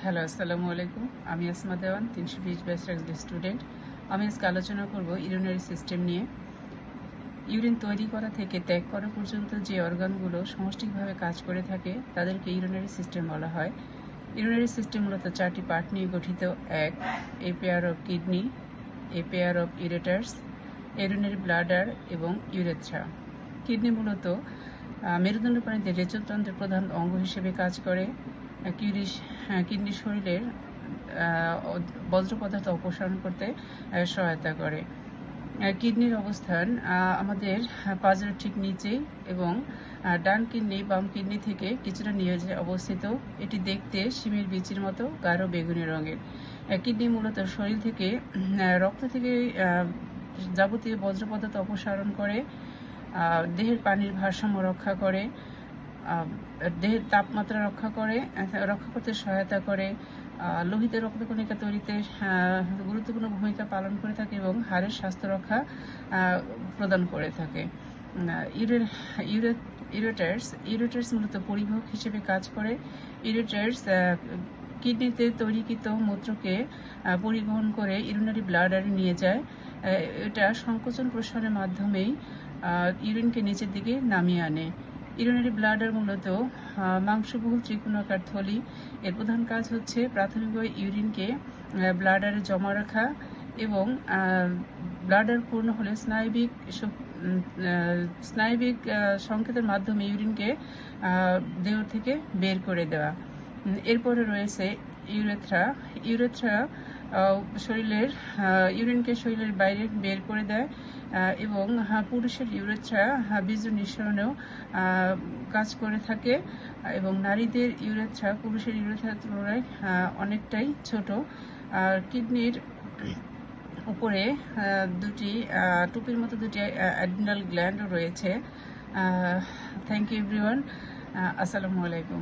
Hello, আসসালামু আলাইকুম। আমি আসমা দেওয়ান, 320 ব্যাচের একজন স্টুডেন্ট। আমি আজকে আলোচনা করব ইউরিনারি সিস্টেম নিয়ে। ইউরিন তৈরি করা থেকে ত্যাগ করা পর্যন্ত যে অর্গানগুলো সমষ্টিকভাবে কাজ করে থাকে তাদেরকে ইউরিনারি সিস্টেম বলা হয়। ইউরিনারি সিস্টেম মূলত 4টি পার্ট নিয়ে গঠিত। এক, a pair of kidney, a pair of ureters, urinary bladder এবং ইউরেথ্রা। কিডনি মূলত মেরুদণ্ড প্রাণীদের রেচনতন্ত্রের প্রধান অঙ্গ হিসেবে কাজ করে। কিডনি শরীরের বজ্র পদার্থ অপসারণ করতে সহায়তা করে। কিডনির অবস্থান আমাদের পাজরের ঠিক নিচেই এবং ডান কিডনি বাম কিডনি থেকে কিছুটা নিচে অবস্থিত। এটি দেখতে শিমের বিচির মতো গাঢ় বেগুনি রঙের। কিডনি মূলত শরীর থেকে রক্ত থেকে যাবতীয় বজ্র পদার্থ অপসারণ করে, দেহের পানির ভারসাম্য রক্ষা করে, দেহের তাপমাত্রা রক্ষা করতে সহায়তা করে, লোহিত রক্তকণিকা তৈরিতে গুরুত্বপূর্ণ ভূমিকা পালন করে থাকে এবং হাড়ের স্বাস্থ্য রক্ষা প্রদান করে থাকে। ইউরেটার্স মূলত পরিবাহক হিসেবে কাজ করে। ইউরেটার্স কিডনিতে তৈরিকৃত মূত্রকে পরিবহন করে ইউরিনারি ব্লাডারে নিয়ে যায়। এটা সংকোচন প্রসারের মাধ্যমেই ইউরিনকে নিচের দিকে নামিয়ে আনে। ইউরিনারি ব্লাডার মূলত মাংসবহুল ত্রিকোণাকার থলি। এর প্রধান কাজ হচ্ছে প্রাথমিকভাবে ইউরিনকে ব্লাডারে জমা রাখা এবং ব্লাডার পূর্ণ হলে স্নায়বিক সংকেতের মাধ্যমে ইউরিনকে দেহ থেকে বের করে দেওয়া। এরপরে রয়েছে ইউরেথ্রা শরীরের ইউরিনকে শরীরের বাইরে বের করে দেয় এবং পুরুষের ইউরেথ্রা বীর্য নিঃসরণেও কাজ করে থাকে এবং নারীদের ইউরেথ্রা পুরুষের ইউরেথ্রার তুলনায় অনেকটাই ছোট। আর কিডনির উপরে টুপির মতো দুটি অ্যাড্রিনাল গ্ল্যান্ড রয়েছে। Thank you everyone. আসসালামু আলাইকুম।